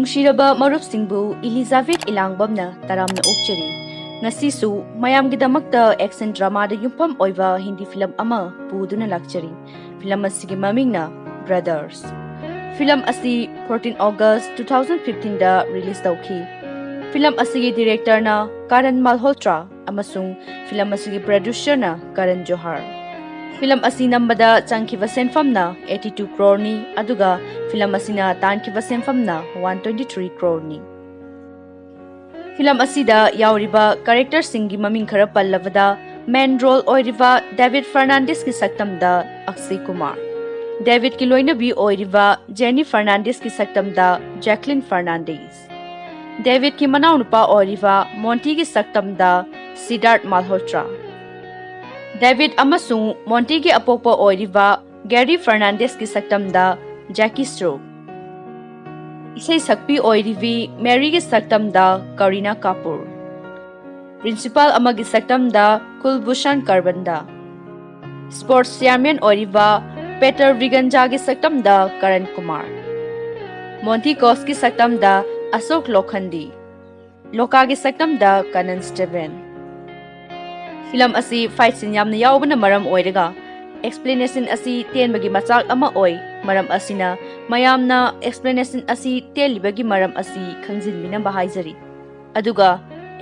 Nungsiraba marupsingbu Elizabeth Ilangbamna taramna ukchari. Ngasisu mayamgidamakta action drama da yumpam oiva Hindi film ama puduna lakchari. Film asigi mamingna Brothers. Film asi 14 August 2015 da release tawki. Film asigi director na Karan Malhotra amasung film asigi producer na Karan Johar. Film asi nambada changkiba senfam na 82 crore ni aduga film asina tankiba senfam na 123 crore ni. Film asida yauriba character singi maming khara pallabada main role oiriba David Fernandez ki saktamda Akshay Kumar. David ki loinabi oiriba Jenny Fernandez ki saktamda Jacqueline Fernandez. David ki manaunupa oiriba Monty ki saktamda Siddharth Malhotra. David amasung Monty ki apokpa oiriba Gary Fernandez ki saktamda Jackie Stroke. Isai sakpi oirivi Mary ki saktamda Kareena Kapoor. Principal amagi saktamda Kulbhushan Karbanda. Sports chairman oiriva Peter Viganja ki saktamda Karan Kumar. Monty Kos ki saktamda Ashok Lokhandi. Loka ki saktamda Kanan Steven. Film asi fight scene yamna yaubana maram oiraga explanation asi tenbagi machak ama oi maram asina mayamna explanation asi telibagi maram asi khangjinbina bahaijari aduga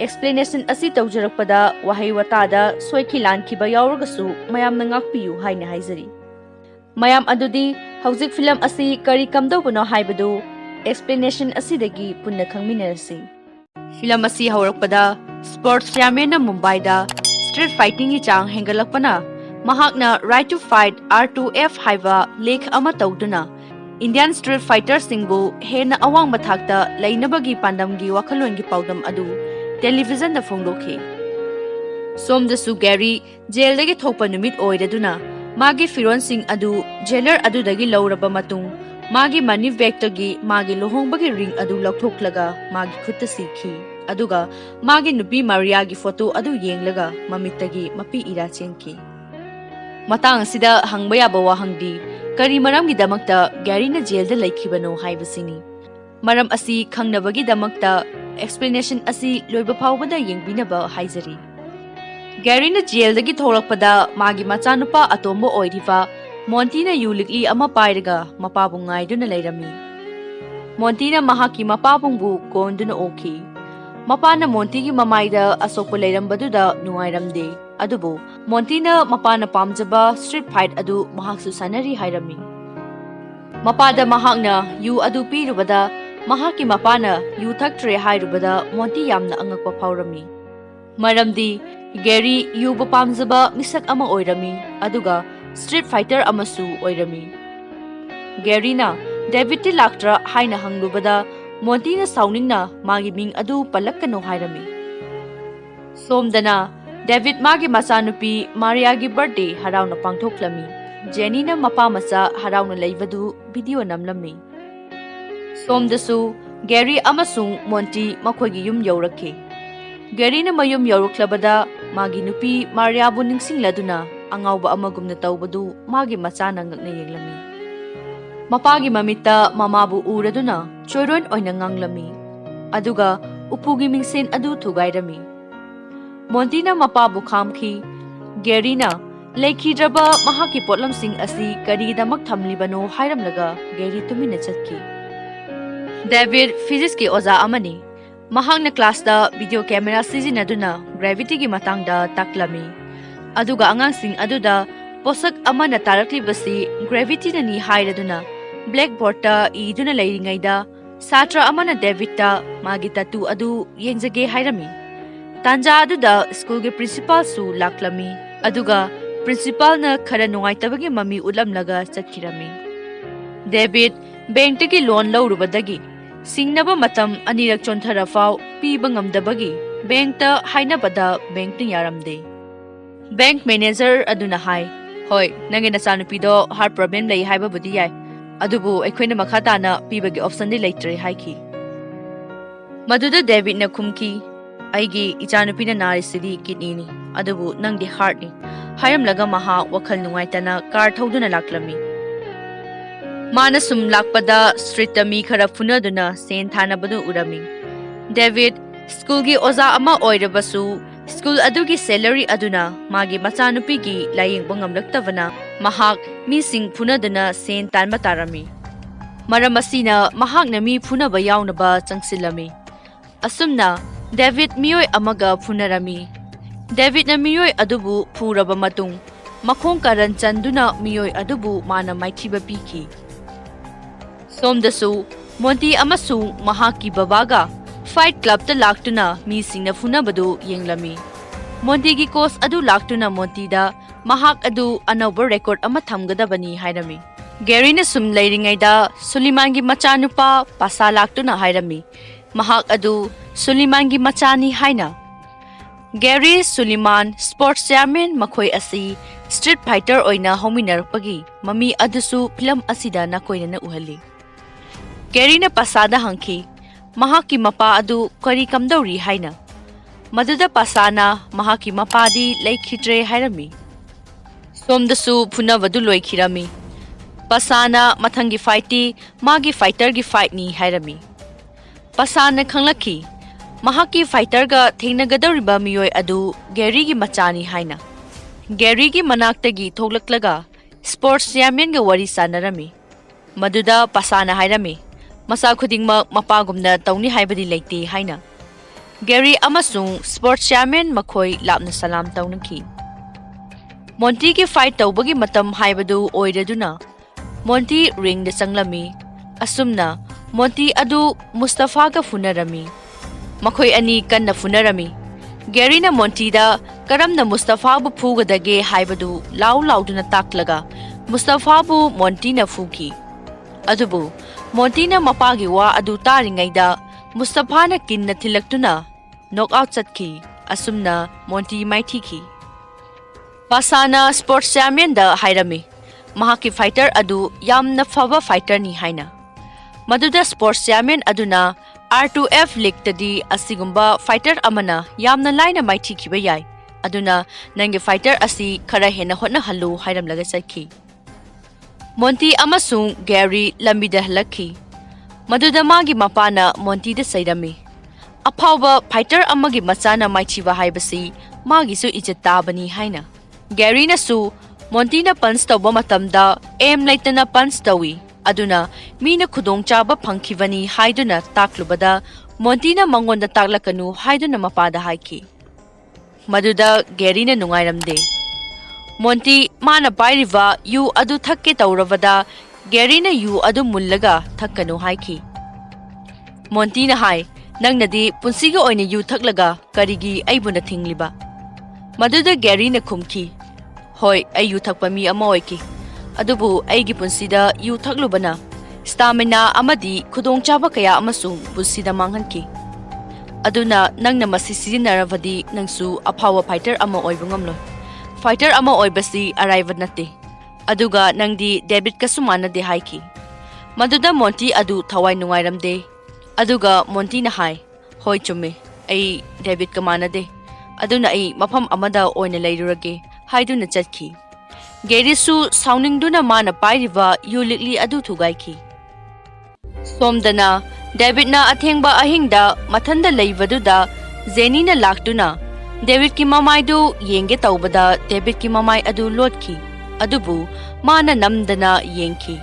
explanation asi tawjarakpada wahai watada soikhilan khiba yauragasu mayamna ngakpiyu haina haijari mayam adudi hauzik film asi kari kamdawbano haibadu explanation asidagi punna khangminarasi film asi haurakpada sports chairman na Mumbai da street fighting ki chang hengalakpana mahakna right to fight R2F haiba lek ama tawduna Indian street fighter singbu hena awang mathakta lainabagi pandamgi wakhalon gi paudam adu television da phongdokhe somdasu Gary jail dagi thokpa numit oiraduna magi firon sing adu jailer adu dagi lawraba matung magi money bag tagi magi lohongbagi ring adu lakthoklaga magi khutta sikhi aduga magi nupi Maria gi photo adu yenglaga mamittagi mapi ira chenki matang sida hangbaya bawa hangdi kari maram gi damakta Gary na jail da laikhibano haibasini maram asi khangnabagi damakta explanation asi loiba phawbada yengbinaba haijari Gary na jail dagi thorakpada magi machanupa atombo oiriva Monty na yulikli ama pairaga mapabung ngaiduna lairami Monty na mahaki mapabungbu konduna okay Mapana Monty ki mamaida asokpa leirambaduda nungairamde adubu Monty na mapana pamjaba street fight adu mahaksu sanari hairami mapada mahakna yu adu pirubada mahaki mapana yu thaktre hairubada Monty yamna angakpa phawrami maramdi Gary yu ba pamjaba misak ama oirami aduga street fighter amasu oirami Gary na David ti laktra haina hanglubada Monty na sauningna magi ming adu palakkano hairami somdana David magi masanupi Maria gi birthday harauna pangthoklami Jenny na mapa macha harauna leibadu video namlami somdasu Gary amasung Monty makhogi yum yaurakhe Gary na mayum yauruklabada magi nupi Maria bu ningsingladuna angawba amagumna tawbadu magi macha na ngakna yenglami Mapagi mamita mamabu uraduna choiron oina nganglami aduga upugi mingsen adu thugairami Monty na mapabu khamki Gary na leikhidraba mahaki potlam sing asi karidamak thamlibano hairamlaga Gary tumina chatki David physics ki oza amani mahakna class da video camera sijinaduna gravity gi matangda taklami aduga angangsing aduda posak amana tarakli basi gravity na ni hairaduna blackboard ta iduna leiringaida satra amana David ta magi tatu adu yengjage hairami tanja aduda school ge principal su laklami aduga principal na khara nungaitabagi mami ulamlaga chatkirami David bank tagi loan lawrubadagi singnaba matam anirak chonthara faw piba ngamdabagi bank ta hainabada bank tu yaramde bank manager aduna hai hoi nangi nachanupido heart problem lei haiba budi yai adubu aikhoina makha na pibagi option di leitre haiki maduda David na khumki aigi ichanupi na narisidi kidney ni adubu nangdi heart ni hayamlaga maha wakhal nungaitana car thoduna laklami Mana sum lakpada street mi khara funaduna sen thanabadu urami. David school gi oza ama oirabasu school adugi salary aduna magi machanupi gi laying bangamlaktavana mahak mi sing funaduna sen tanba tarami. Maramasina mahak na mi funaba yawnaba changsilami. Asumna David miyoi amaga funarami. David na miyoi adubu phuraba matung makhong karan chanduna miyoi adubu mana maithiba piki. Somdasu Monty amasung mahaki babaga fight club ta laktuna mi singna funabadu yenglami. Monty gi course adu laktuna Monty da mahak adu anauba record ama thamgadabani hairami. Gary na sum leiringai da Suleiman gi machanupa pasa laktuna hairami. Mahak adu Suleiman gi machani haina. Gary Suleiman sports chairman makhoi asi street fighter oina hominarpagi mami adusu film asida na koina na uhali. Gary na pasada hangki mahaki mapa adu kari kamdauri haina. Maduda pasana mahaki mapadi laikhidre hairami. Somdasu phunavadu loikhirami. Pasana mathangi fighti magi fighter gi fight ni hairami. Pasana khanglaki mahaki fighter ga thengnagadariba miyoi adu Gary gi machani haina. Gary gi manaktagi thoklaklaga sports chairman ga wari sanarami. Maduda pasana hairami. Masa khudingmak mapagumna tawni haibadi leite haina. Gary amasung sports chairman makhoi lapna salam tawnaki. Monty ki fight tawbagi matam haibadu oiraduna Monty ring da changlami. Asumna Monty adu Mustafa ga funarami. Makhoi ani kanna funarami. Gary na Monty da karamna Mustafa bu phugadage haibadu law lawduna taklaga Mustafa bu Monty na fuki. Adubu Monty na mapagi wa adu taringai da Mustafa na kinna thilaktuna knockout chatki. Asumna Monty maithiki. Pasana sports chairman da hairami. Mahaki fighter adu yamna phaba fighter ni haina. Maduda sports chairman aduna R2F league tadi asigumba fighter amana yamna laina maithiki ba yai. Aduna nange fighter asi khara hena hotna halu hairam laga chakhi. Monty amasung Gary lambida halakhi. Maduda magi mapana Monty da sairami. Aphawba fighter amagi machana maichiba haibasi magi su ijat tabani haina. Gary na su Monty na punch tawba matamda aim laitana punch tawi. Aduna mina khudong chaba phangkhibani haiduna taklubada Monty na mangonda taklakanu haiduna mapada haiki. Maduda Gary na nungairamde. Monty mana pairiva yu adu thakke tawravada Gary na yu adu mullaga thakkanu haiki. Monty na hai nangnadi punsiga oina yu thaklaga karigi aibuna thingliba. Maduda Gary na khumki. Hoi ai yu thakpa mi ama oiki. Adubu aigi punsida yu thaklubana stamina amadi khudong chaba kaya amasung punsida manghanki. Aduna nangna masi sizinnaravadi nangsu aphawa fighter ama oibungamlo. Fighter ama oibasi arrive nate. Aduga nangdi David kasumana de haiki. Maduda Monty adu thawai nungairamde. Aduga Monty na hai. Hoi chumme. Ai David kamana de. Aduna ai mafam amada oina leirurage. Haiduna chatki. Gary su sauningduna mana pairiva yulikli adu thugaiki. Somdana David na athengba ahingda mathanda leivaduda Jenny na laktuna David ki mamai du yenge taubada David ki mamai adu lotki. Adubu mana namdana yengki.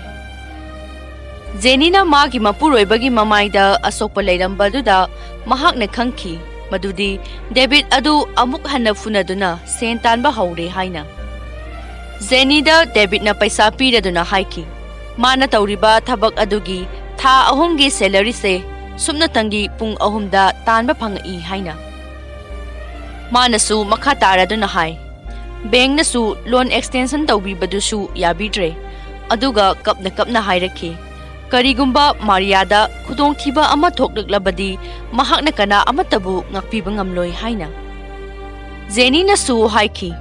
Jenny na magi mapuroibagi mamai da asokpa leirambaduda mahak na khangki. Madudi David adu amuk hanna funaduna sen tanba haure haina. Jenny da David na paisa piraduna haiki. Mana tauriba thabak adugi tha ahumgi salary se sumna tangi pung ahumda tanba phangai haina. Manasu makha taraduna hai. Bank nasu loan extension tawbibadusu yabidre. Aduga kapna hairakhi. Karigumba Mariada khudong thiba ama thoklaklabadi mahakna kana amatabu ngakpiba ngamloi haina. Jenny na su haiki.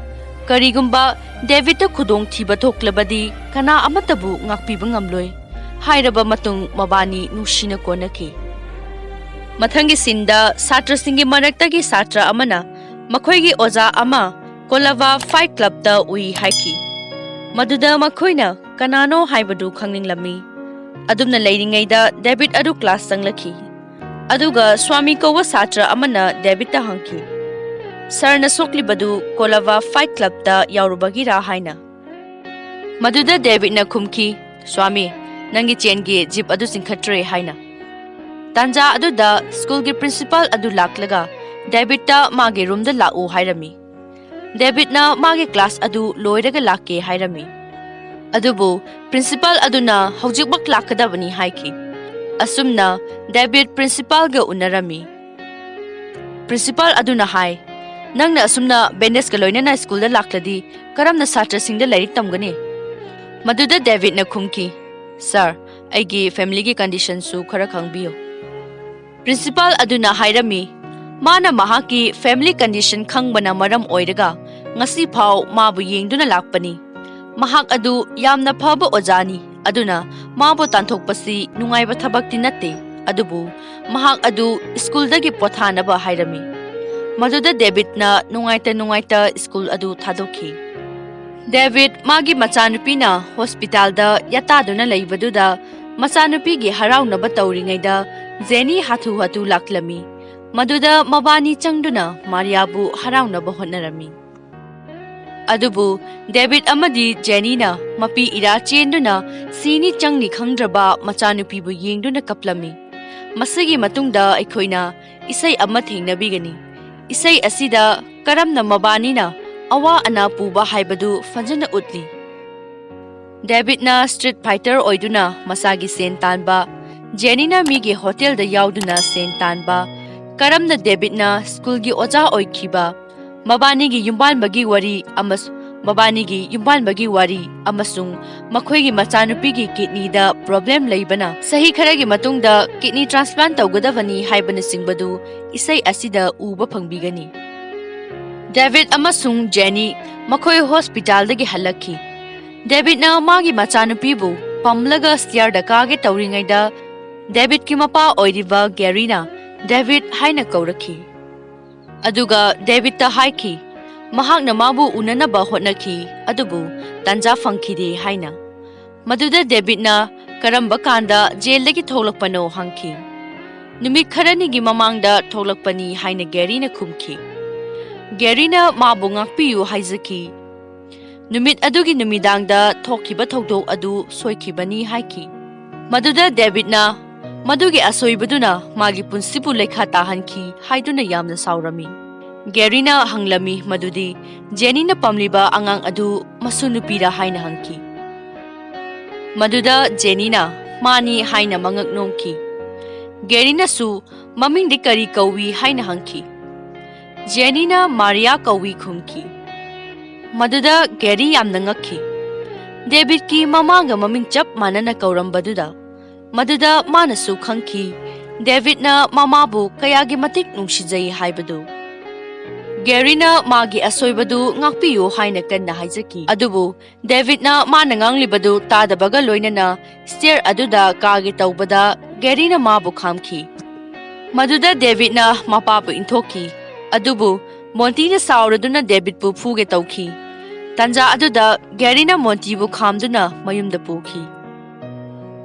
Karigumba David ta khudong thiba thoklabadi kana amatabu ngakpiba ngamloi. Hairaba matung mabani nushina konaki. Mathangi sinda satra singi manaktagi satra amana makhoigi oza ama Kolava Fight Club ta ui haiki. Maduda makhoina kanano haibadu khangninglammi. Adumna leiringayda David adu class sanglakhi. Aduga Swami kowa satra amana David ta hangki. Sir na soklibadu Kolava Fight Club ta yaurubagira haina. Maduda David na kumki, Swami, nangi chengi jip adu singkhatre haina. Tanja aduda school ki principal adu laklaga David ta mage room da lau hairami. David na mage class adu loiraga lakke hairami. Adubu principal aduna haujikbak lakadabani haiki. Asumna David principal ga unarami. Principal aduna hai. Nangna asumna Benes ka loina na school da lakladi karamna satra singda lairik tamgani. Maduda David na kumki. Sir, aigi family ki condition su khara khangbiyo. Principal aduna hairami. Mana mahaki family condition khangbana maram oiraga ngasi phau mabu yengduna lakpani. Mahak adu yamna phaba ojani aduna mabu tanthokpasi nungaiba thabakti natte adubu mahak adu school dagi pothanaba hairami. Maduda David na nungaita school adu thadokhi. David magi machanupi na hospital da yataduna leibaduda machanupi gi haraunaba tauringaida Jenny hatu laklami. Maduda mabani changduna Mariabu haraunaba honnarami. Adubu David amadi Jenny na mapi ira chenduna sini changni khangdraba machanupi bu yengduna kaplami. Masagi matungda aikhoina isai amma thengnabigani. Isai asida karamna mabani na awa ana puba haibadu fanjana utli. David na street fighter oiduna masagi sen tanba. Jenny na migi hotel da yauduna sen tanba. Karamna David na school gi oja oikiba. Mabani gi yumbal bagi wari amasung makhoi gi machanupi gi kidney da problem leibana sahi khara gi matungda kidney transplant tawgadavani haibana singbadu isai asida uba phangbigani. David amasung Jenny makhoi hospital dagi halakhi. David na magi machanupi bu pamlaga stair da kage tawringaida David ki mapa oiriba Gary na David haina kaurakhi. Aduga David ta haiki mahak na mabu unanaba hotnakhi adubu tanja fangkhide haina. Maduda David na karamba kanda jail dagi tholakpano hangki. Numit kharani gi mamangda tholakpani haina Gary na khumki. Gary na mabu ngakpiyu haizaki. Numit adugi numidangda thokiba thodok adu soikibani haiki. Maduda David na madugi asoibaduna magi punsipu lekha tahanki haiduna yamna saurami. Gary na hanglami madudi Jenny na pamliba angang adu masunupira haina hangki. Maduda Jenny na mani haina mangaknongki. Gary na su maming di kari kawi haina hangki. Jenny na Maria kawi khumki. Maduda Gary yamna ngakhi. David ki mamaga maming chap manana kaurambaduda. Maduda mana su khangki. David na mamabu kayagi matik nungsijai haibadu. Gary na magi asoibadu ngakpiyu haina kanna haizaki. Adubu David na mana nganglibadu tadabaga loinana stair aduda kage taubada Gary na mabu khamki. Maduda David na mapapu inthoki. Adubu Monty na sauraduna David pu phuge tauki. Tanja aduda Gary na Monty bu khamduna mayumda pukhi.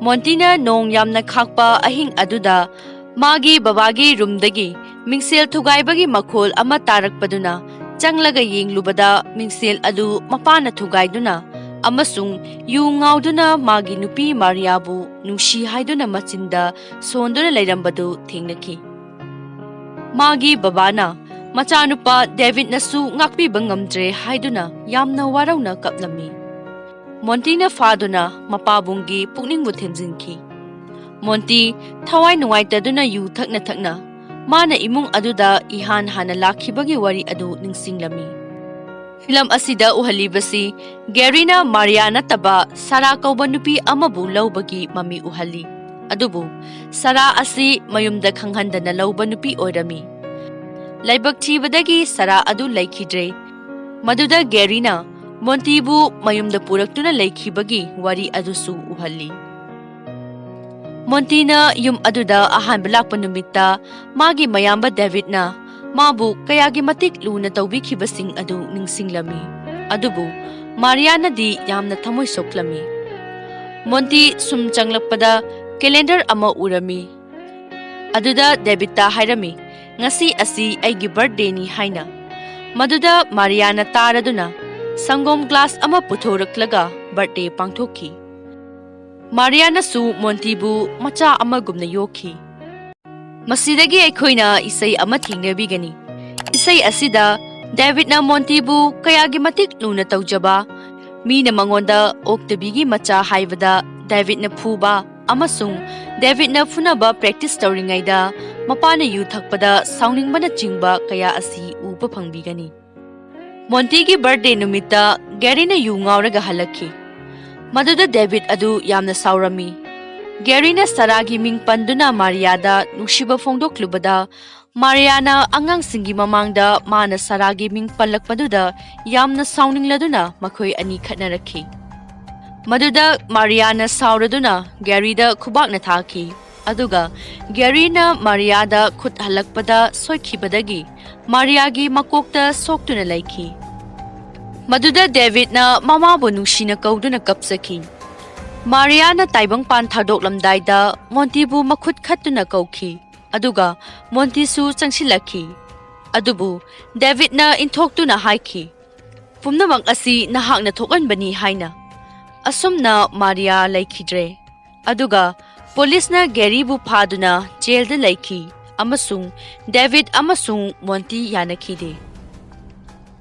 Monty na nong yamna khakpa ahing aduda magi babagi roomdagi mingsel thugaibagi makhol ama tarakpaduna changlaga yenglubada mingsel adu mapana thugaiduna amasung yu ngauduna magi nupi Mariabu nungshi haiduna machinda sonduna leirambadu thengnaki. Magi babana machanupa David nasu ngakpi bangamdre haiduna yamna warauna kaplami. Monty na faduna mapabungi pukningbu themjinki. Monty thawai nuwaitaduna yu thakna mana imung aduda ihan hana lakhibagi wari adu ningsinglami. Film asida uhalibasi Gary na Mariana taba Sara kauba nupi amabu laubagi mami uhali. Adubu Sara asi mayumda khanghandana lauba nupi oirami. Laibak thibadagi Sara adu laikhidre. Maduda Gary na Monty bu mayumda puraktuna laikhibagi wari adusu uhali. Monty na yum aduda ahanba lakpa numita magi mayamba David na mabu kayagi matik luna tawbikhibasing adu ningsinglami. Adubu Mariana di yamna thamoy soklami. Monty sum changlakpada calendar ama urami. Aduda Davidta hairami, ngasi asi aigi birthday ni haina. Maduda Mariana taraduna, sangom glass ama puthораklaga birthday pangthokhi. Mariana su Monty bu macha ama gumna yokhi. Masidagi aikhoina isai ama thingnabigani. Isai asida David na Monty bu kayagi matik luna tawjaba, mina mangonda oktabigi macha haibada David na phuba amasung David na funaba practice tawringaida mapana yu thakpada sauningbana chingba kaya asi upa phangbigani. Monty gi birthday numita Gary na yu ngauraga halakhi. Maduda David adu yamna saurami. Gary na saragi ming panduna Mariada nushiba phongdoklubada Mariana angang singi mamangda mana saragi ming palakpaduda yamna sauningladuna makhoi ani khatnarakhi. Maduda Mariana sauraduna Gary da khubak na thaki. Aduga Gary na Mariada khut halakpada soikhibadagi Mariagi makokta soktuna laikhi. Maduda David na mama bu nungshina kauduna kapsakhi. Mariana taibang pan thadoklamdaida Monty bu makhut khatuna kaukhi. Aduga Monty su changsilakhi. Adubu David na inthoktu na haikhi. Pumnamak asi nahak na thokanbani haina. Asumna Maria laikhidre. Aduga police na Gary bu phaduna jail da laikhi. Amasung David amasung Monty yanakhide.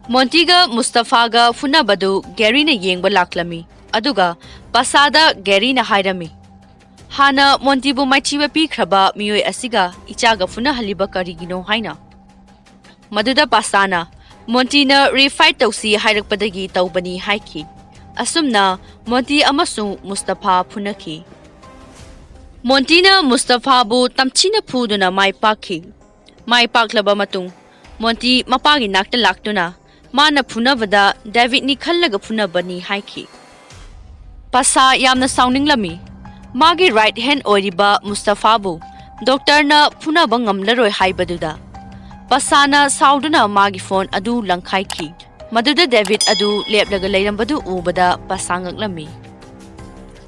Monty ga Mustafa ga funabadu Gary na yengba laklami. Aduga pasada Gary na hairami. Hana Monty bu maichiba pikraba miyoi asiga ichaga funa haliba karigino haina. Maduda pasana Monty na refight tawsi hairakpadagi tawbani haiki. Asumna Monty amasung Mustafa punaki. Monty na Mustafa bu tamchina phuduna mai pakhi. Mai paklaba matung Monty mapagi nakta laktuna mana phunabada David ni khallaga phunabani haiki. Pasa yamna sauninglami. Magi right hand oiriba Mustafa bu doctor na phunaba ngamlaroi haibaduda. Pasana sauduna magi phone adu langkhaiki. Maduda David adu leplaga leirambadu ubada pasangaklami.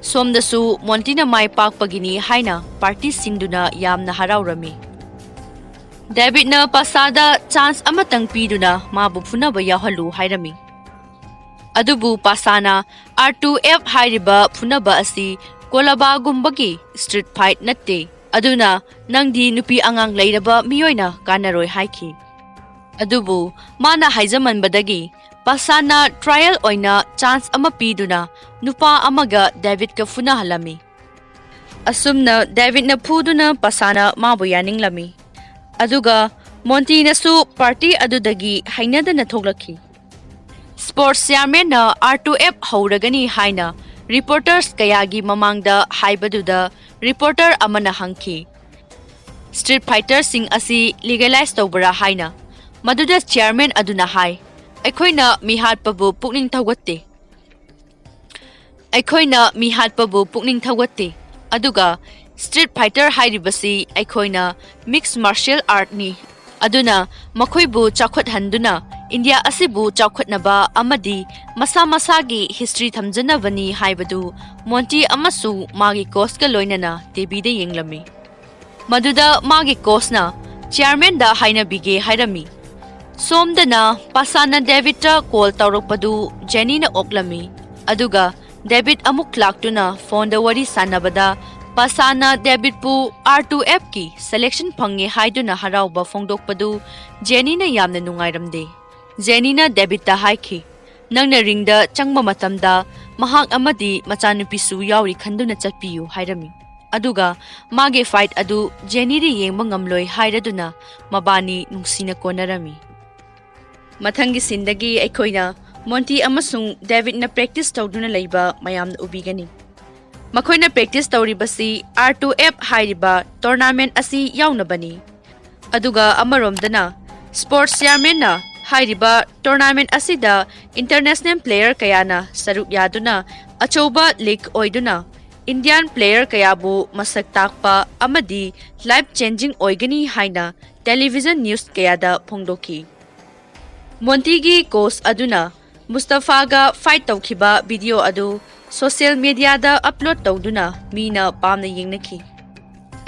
Somdasu Monty na mai pakpagini haina party singduna yamna haraurami. David na pasada chance amatang piduna mabu phunaba yahalu hairami. Adubu pasana R2F hairiba phunaba asi kolaba gumbagi street fight natte. Aduna nangdi nupi angang leiraba miyoina kanaroi haiki. Adubu mana haizaman badagi pasana trial oina chance ama piduna nupa amaga David ka funa halami. Asumna David na phuduna pasana mabu yaninglami. Aduga Monty na su party adudagi hainada na thoglakhi. Sports chairman na R2F hauragani haina reporters kayagi mamangda haibaduda reporter amana hangki. Street fighter sing asi legalize tawbara haina. Maduda chairman aduna hai. Aikhoina mihatpabu pukning thawgatte. Aikhoina mihatpabu pukning thawgatte. Aduga street fighter hairibasi aikhoina mixed martial art ni. Aduna makhoibu chakhot handuna India asibu chakhotnaba amadi masa masagi history thamjanabani haibadu Monty amasu magi coach ka loinana TV da yenglami. Maduda magi coach na chairman da haina bige hairami. Somdana pasana David ta call tawrakpadu Jenny na oklami. Aduga David amuk laktuna phone da wari sanabada pasana David pu R2F ki selection phange haiduna harauba phongdokpadu Jenny na yamna nungairamde. Jenny na David ta haiki. Nangna ringda changma matamda mahak amadi machanupisu yauri khanduna chatpiyu hairami. Aduga mage fight adu Jenny ri yengba ngamloi hairaduna mabani nungsina konarami. Mathangi sindagi aikhoina Monty amasung David na practice tawduna leiba mayamna ubigani. Makhoina practice tawribasi R2F hairiba tournament asi yaunabani. Aduga amaromdana sports chairman na hairiba tournament asida international player kayana saruk yaduna achoba league oiduna Indian player kayabu masak takpa amadi life changing oigani haina television news kayada phongdoki. Monty gi coach aduna Mustafa ga fight tawkhiba video adu social media da upload tawduna mina pamna yengnakhi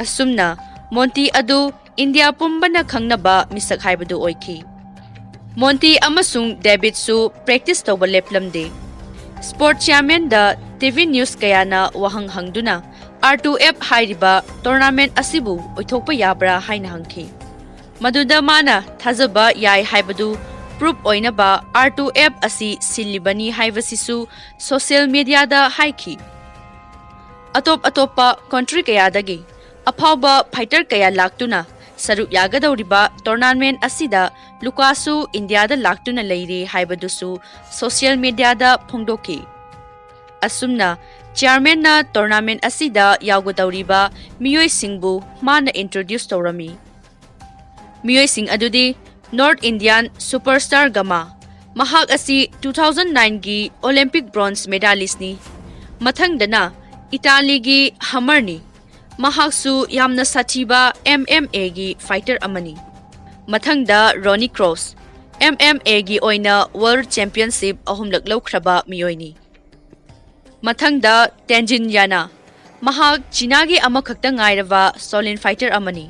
asumna Monty adu India pumbana khangnaba misak haibadu oikhi Monty amasung David su practice tawba leplamde sport chairman da TV news kayana wahang hangduna R2F hairiba tournament asibu oithokpa yabra haina hangki maduda mana thazaba yai haibadu proof oinaba R2F asi silibani haibasisu social media da haiki atop country kayadagi afauba fighter kaya laktuna saruk yagadawriba tournament asida lukasu India da laktuna leire haibadusu social media da phongdoki asumna chairman na tournament asida yagodawriba miyoi singbu mana introduce tawrami miyoi sing adudi North Indian superstar Gama mahak asi 2009 gi Olympic bronze medalist ni mathangdana Italy gi Hammer ni mahaksu yamna sachiba MMA gi fighter amani mathangda Ronnie Cross MMA gi oina world championship ahumlak lawkhraba miyoini mathangda Tenjin Yana mahak China gi amakhakta ngairaba Solin fighter amani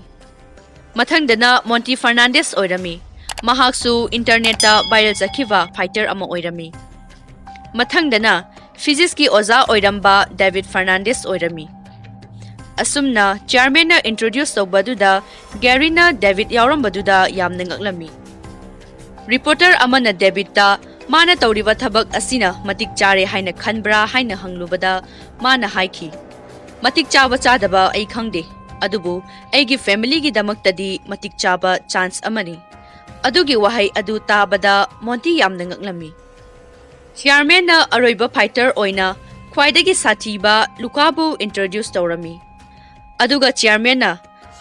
mathangdana Monty Fernandez oirami mahaksu internet da viral zakhiba fighter ama oirami mathangdana physics ki oza oiramba David Fernandez oirami asumna chairman na introduce tawbaduda Gary na David yawrambaduda yamna ngaklami reporter amana David ta mana tawriba thabak asina matik chare haina khanbra haina hanglubada mana haiki matik chaba chadaba ai khangde adubu aigi family gi damaktadi matik chaba chance amani adugi wahai adu tabada Monty yamna ngaklami chairman na aroiba fighter oina khwaidagi sathiba lukabu introduce tawrami aduga chairman na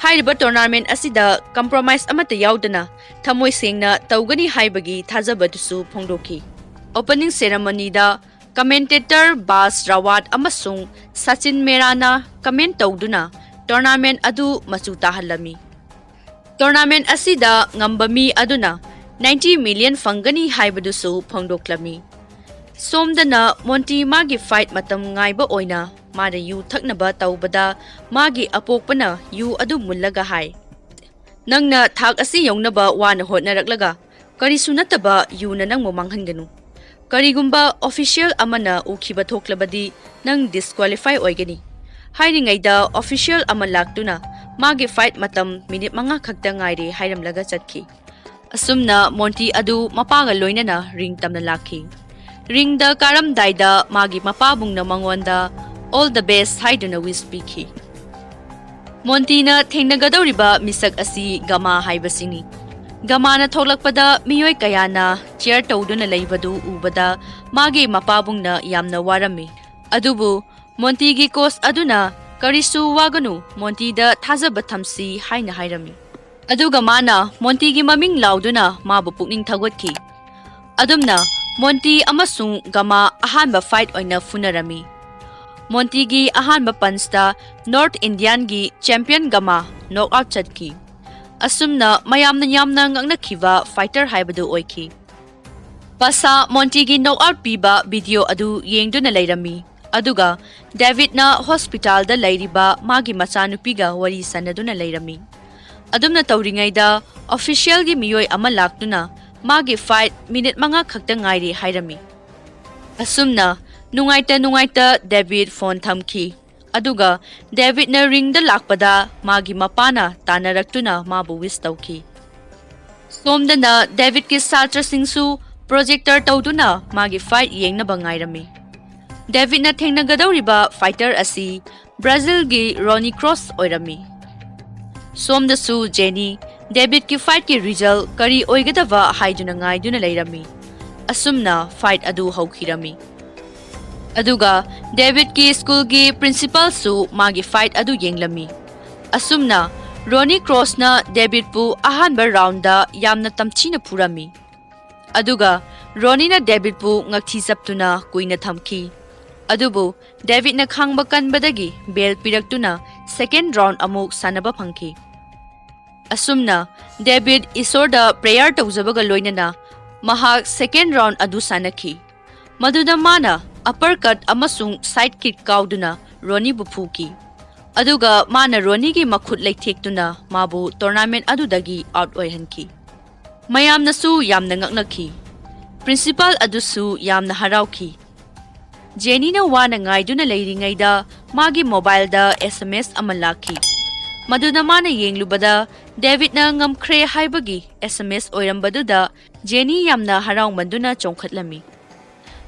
hairiba tournament asida compromise amata yaudana thamoi sengna tawgani haibagi thajabadusu phongdoki opening ceremony da commentator Bas Rawat amasung Sachin Merana comment tawduna tournament adu machu tahalami tournament asida ngambami aduna 90 million fangani haibadusu phongdoklami somdana Monty magi fight matam ngaiba oina mada yu thaknaba tawbada magi apokpana yu adu mullaga hai nangna thak asi yongnaba wana hotnaraklaga kari sunataba yu na nang momanghanganu karigumba official amana ukhiba thoklabadi nang disqualify oigani hairingaida official ama laktuna magi fight matam minute manga khakta ngaire hairamlaga chatki asumna Monty adu mapaga loinana ring tamna lakhi ring da karam daida magi mapabungna mangonda all the best haiduna wish piki Monty na thengnagadawriba misak asi Gama haibasini Gama na thoklakpada miyoi kayana chair tawduna leibadu ubada magi mapabungna yamna warami adubu Monty gi coach aduna karisu waganu Monty da thajaba thamsi haina hairami aduga mana Monty gi maming lauduna mabu pukning thagwatki adumna Monty amasung Gama ahanba fight oina funarami Monty gi ahanba punchda North Indian gi champion Gama knockout chatki asumna mayamna yamna ngangnakhiba fighter haibadu oiki pasa Monty gi knockout piba video adu yengduna leirami aduga David na hospital da leiriba magi machanupiga wari sanaduna leirami adumna tawringaida official gi miyoi ama laktuna magi fight minute manga khakta ngairi hairami asumna nungaita David phone thamki aduga David na ring da lakpada magi mapana tanaraktuna mabu wish tawki somdana David ki satra singsu projector tawduna magi fight yengna bangairami David na thengnagadawriba fighter asi Brazil gi Ronnie Cross oirami somdasu Jenny David ki fight ki result kari oigadava haiduna ngaiduna leirami asumna fight adu haukhirami aduga David ki school gi principal su magi fight adu yenglami asumna Ronnie Cross na David pu ahanba round da yamna tamchina purami aduga Ronnie na David pu ngakthi saptuna kuina thamki adubu David na khangba kanbadagi bel piraktuna second round amuk sanaba phangki asumna David isorda prayer tawjabaga loinana mahak second round adu sanaki maduda mana uppercut amasung side kick kauduna Ronnie bu phuki. Aduga mana Ronnie gi makhut leithekduna mabu tournament adudagi out oihanki. Mayamna su yamna ngaknaki. Principal adusu yamna harauki. Jenny na wana ngaiduna leiringaida magi mobile da SMS amalaki. Maduna mana yenglubada David na ngamkre haibagi SMS oirambaduda Jenny yamna harau manduna chongkhatlami.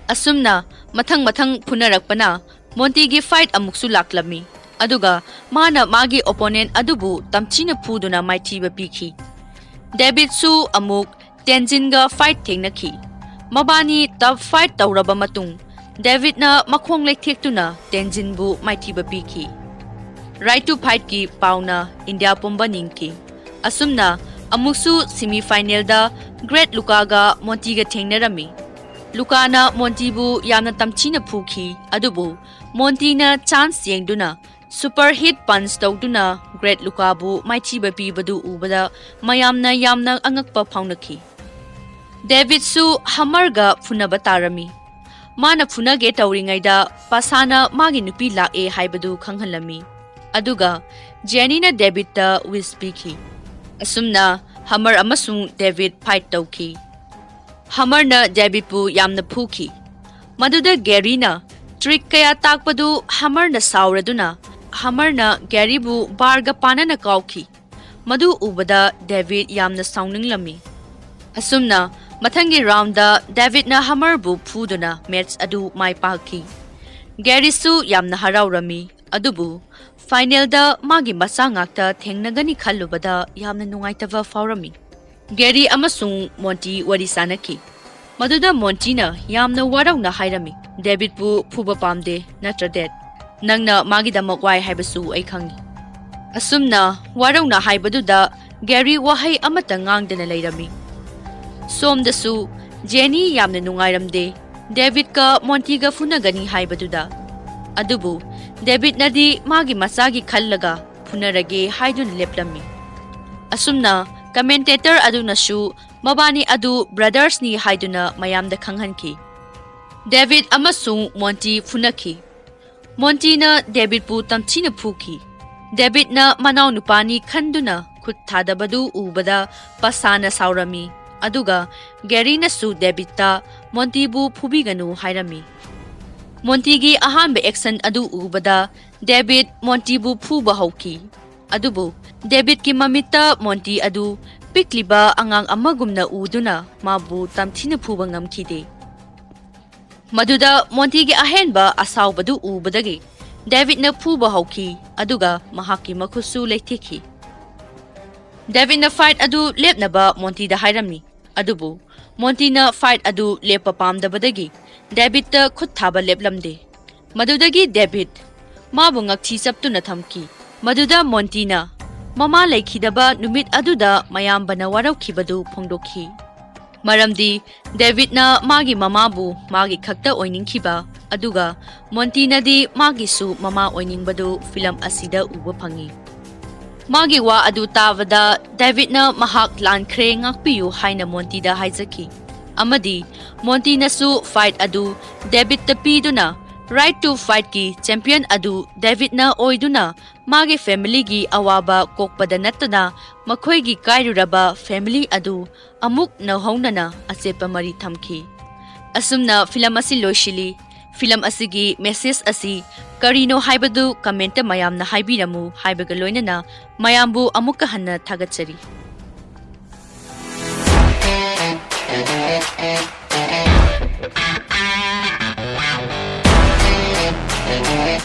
Asumna mathang punarakpana Monty gi fight amuksu laklami. Aduga mana magi opponent adubu tamchina puduna maithiba piki. David su amuk Tenzin ga fight thengnaki. Mabani top fight tawraba matung David na makhong leithekduna Tenzin bu maithiba piki. Right to fight ki pauna India pumba ningki. Asumna amuksu semi-final da Great Luka ga Monty ga thengnarami. Luka na Monty bu yamna tamchina phuki adubu Monty na chance yengduna super hit punch tawduna Great Luka bu maithiba pibadu ubada mayamna yamna angakpa phaunaki. David su hammer ga phunaba tarami. Mana phunage tawringaida pasana magi nupi lae haibadu khanghalami. Aduga Jenny na David ta wispiki. Asumna hammer amasung David fight tawki. Hammer na David bu yamna phuki. Maduda Gary na trick kaya takpadu hammer na sauraduna hammer na Gary bu barga pana na kauki. Madu ubada David yamna sauninglami. Asumna mathangi round da David na hammer bu phuduna match adu mai paki. Gary su yamna haraurami. Adubu final da magi masa ngakta thengnagani khallubada yamna nungaitava faurami. Gary amasung Monty wari sanaki. Maduda Monty na yamna warau na hairami. David bu phuba pamde natra dead. Nangna magi da makwai haibasu ai khangi. Asumna warau na haibaduda Gary wahai amata ngangdana leirami. Somdasu Jenny yamna nungairamde David ka Monty ga funagani haibaduda. Adubu David nadi magi masagi khallaga funarage haidun leplami. Asumna commentator aduna shu mabani adu brothers ni haiduna mayamda khanghanki. David amasung Monty funaki. Monty na David pu tamchina phuki. David na manau nupani khanduna khut thadabadu ubada pasana saurami. Aduga Gary na su David ta Monty bu phubiganu hairami. Monty gi ahanba action adu ubada David Monty bu phuba hauki. Adubu David ki mamita Monty adu pikliba angang amagumna uduna mabu tamthina phuba ngamkhide. Maduda Monty gi ahenba asaubadu ubadagi David na phuba hauki aduga mahaki makhusu leithiki. David na fight adu lepnaba Monty da hairami. Adubu Monty na fight adu lepa pamdabadagi David ta khut thaba leplamde. Madudagi David mabu ngakthi saptuna thamki. Maduda Monty na mama laikhidaba numit aduda mayambana waraukibadu phongdokhi. Maramdi David na magi mama bu magi khakta oiningkhiba aduga Monty na di magi su mama oiningbadu film asida uba phangi. Magi wa adu tavada David na mahak lankre ngakpiyu haina Monty da haizaki. Amadi Monty na su fight adu David tapiduna right to fight ki champion adu David na oiduna magi family gi awaba kokpada natana makhoi gi kairuraba family adu amuk na haunana asepa mari thamki. Asumna film asi loishili. Film asigi message asi karino haibadu comment mayam na haibiramu haibaga loinana mayambu amuka hanna thagachari.